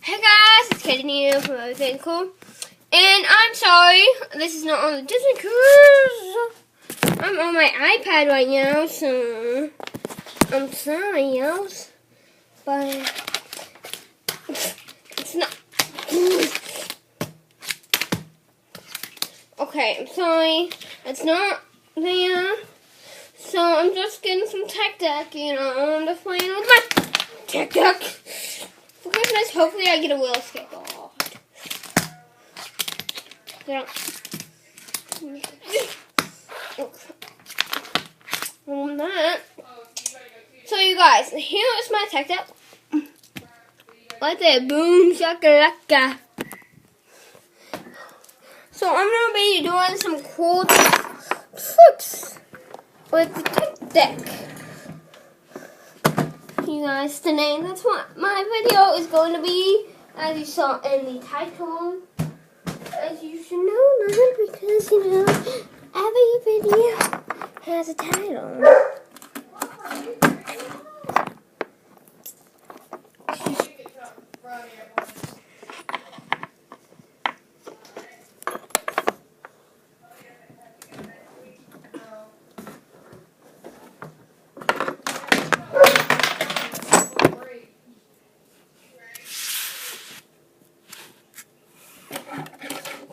Hey guys, it's Katie Nino from Everything Cool. And I'm sorry, this is not on the Disney Cruise. I'm on my iPad right now, so I'm sorry, else. But it's not. Okay, I'm sorry. It's not there. So I'm just getting some tech deck, I'm just playing with my tech deck. For Christmas, hopefully I get a wheel skateboard. On that. So you guys, here is my tech deck. Right there, boom shakalaka. So I'm gonna be doing some cool tricks with the tech deck. You guys, today that's what my video is going to be, as you saw in the title. As you should know that because every video has a title.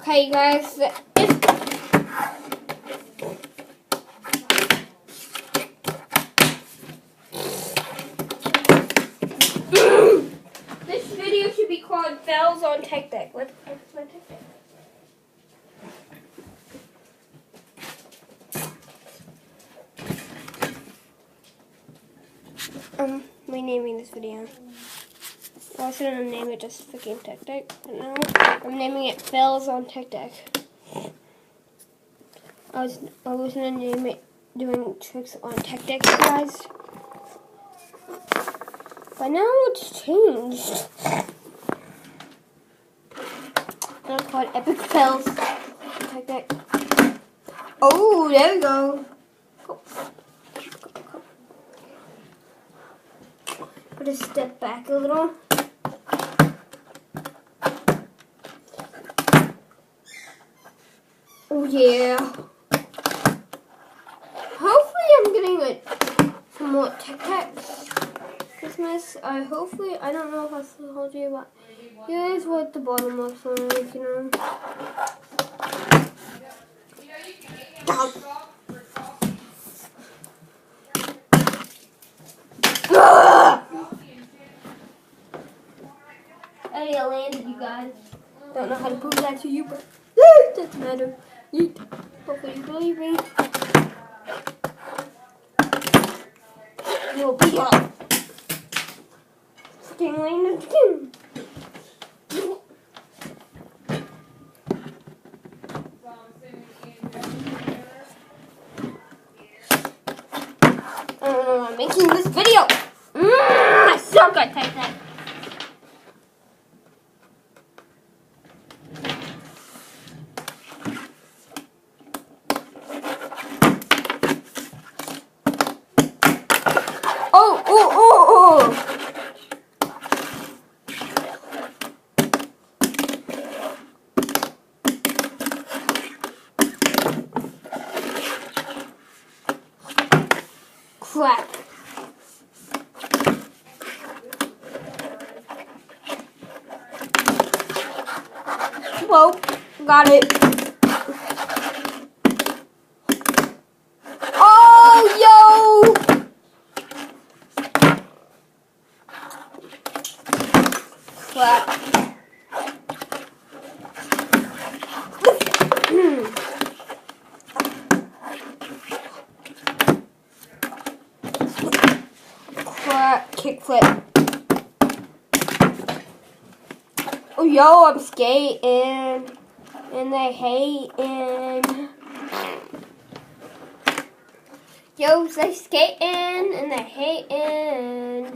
Okay, you guys, this video should be called Fails on Tech Deck. What's my tech deck? Renaming this video. I was gonna name it just freaking Tech Deck, but no, I'm naming it Fails on Tech Deck. I was gonna name it Doing Tricks on Tech Deck, you guys. But now it's changed. I'm gonna call it Epic Fails on Tech Deck. Oh, there we go. But just step back a little. Oh yeah. Hopefully I'm getting some more tech decks Christmas. I don't know if I told you, but here's what the bottom looks like, I landed, you guys. Don't know how to prove that to you, but it doesn't matter. Yeet. Hopefully you believe me. You'll be up. Sting landed again. I don't know why I'm making this video. I suck at type that. Crap. Whoa, got it. Oh, yo! Crap. Kickflip. Oh, yo, I'm skating. And they hating. Yo, they skating and they hating.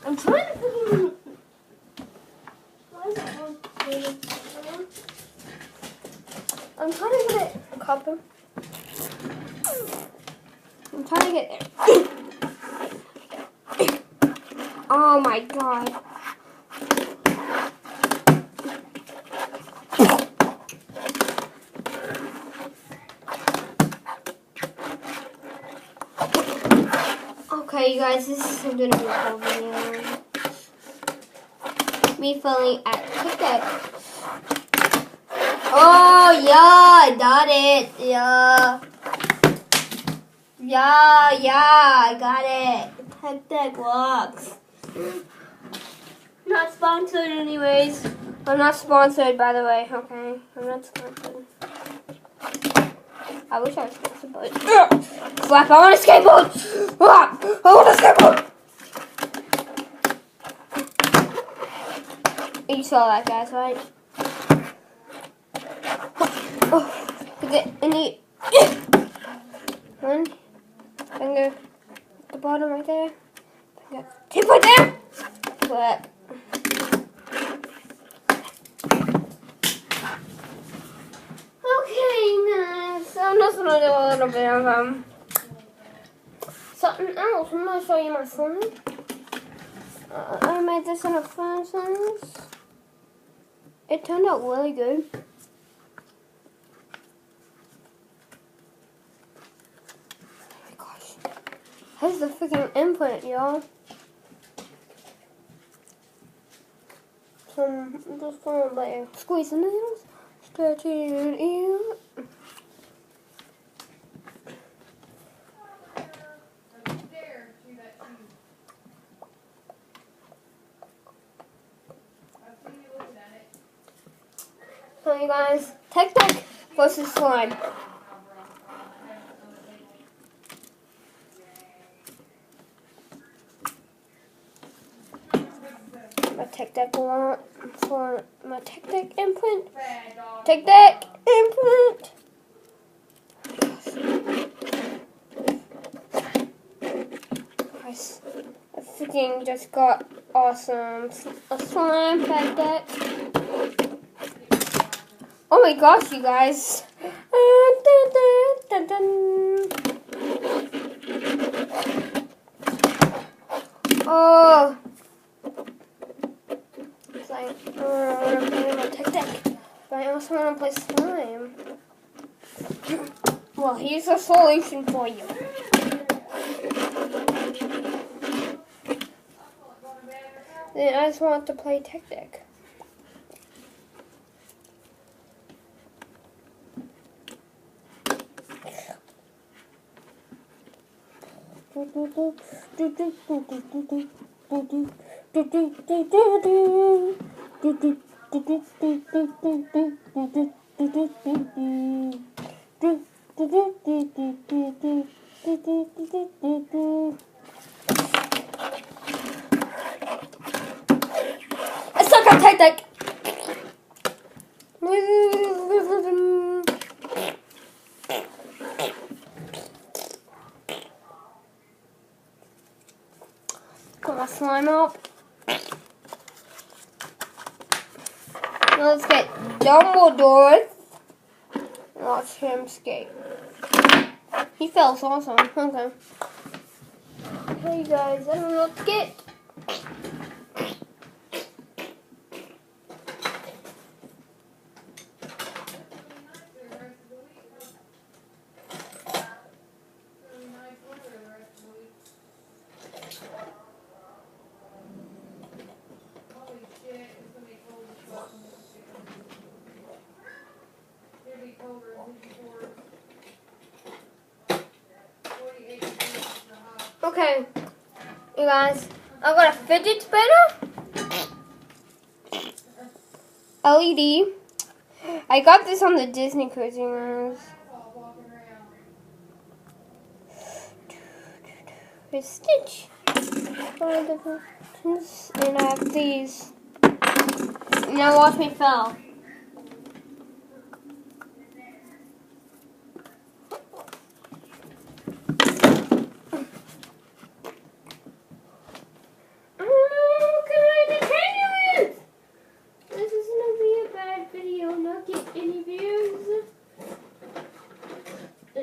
I'm trying to I'm trying to get it. Cup him. I'm trying to get there. Oh my god. Okay, you guys, this is gonna be a whole video. Me failing at TikTok. Oh yeah, I got it. Yeah. Yeah, I got it. TikTok works. Not sponsored anyways. I'm not sponsored, by the way. Okay, I'm not sponsored. I wish I was sponsored, but slap! I want a skateboard. I want a skateboard. You saw that, guys, right? Oh, any one finger at the bottom right there. Tip right there. But okay, guys. So I'm just gonna do a little bit of something else. I'm gonna show you my slime. I made this in a fun size. It turned out really good. Oh my gosh. Here's the freaking imprint, y'all. So I'm just gonna like squeeze the nails, stretch it in. So you guys, TikTok versus slime. My TikTok want for my TikTok imprint. TikTok imprint. Guys, I freaking just got awesome a slime TikTok. Oh my gosh, you guys. Oh. It's like, I want to play my TikTok, but I also want to play slime. Well, here's a solution for you. Then I just want to play TikTok. I suck at TikTok. Got my slime up. Now let's get Dumbledore. Watch him skate. He fell awesome. Okay. Hey guys, I don't know what to get. Okay, you guys, I got a fidget spinner, LED. I got this on the Disney Cruise Cruise. There's Stitch. And I have these. Now watch me fall.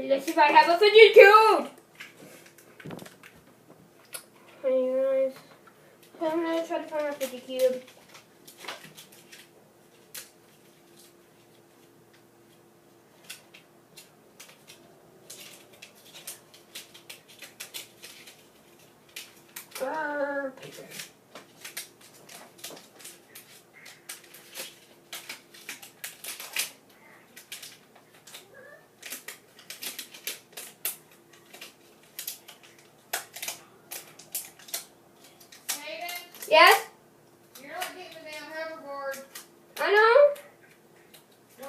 Let's see if I have a fidget cube. Hey guys, so I'm gonna try to find my fidget cube. Paper. Yes? You're not getting the damn hoverboard. I know.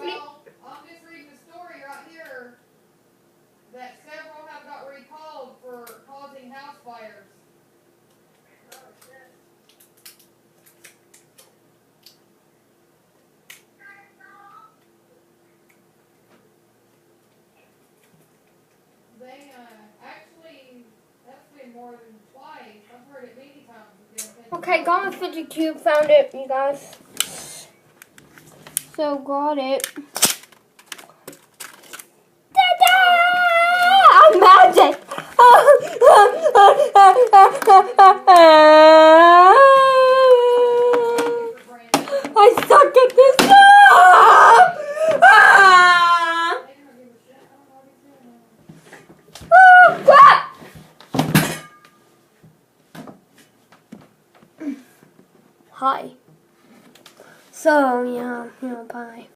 Well, I'm just reading the story right here that several have got recalled for causing house fires. They actually, that's been more than twice. I've heard it many times. Okay, got my fidget cube. Found it, you guys. So got it. Ta-da! I'm magic. I suck at this. Hi. So, yeah, bye.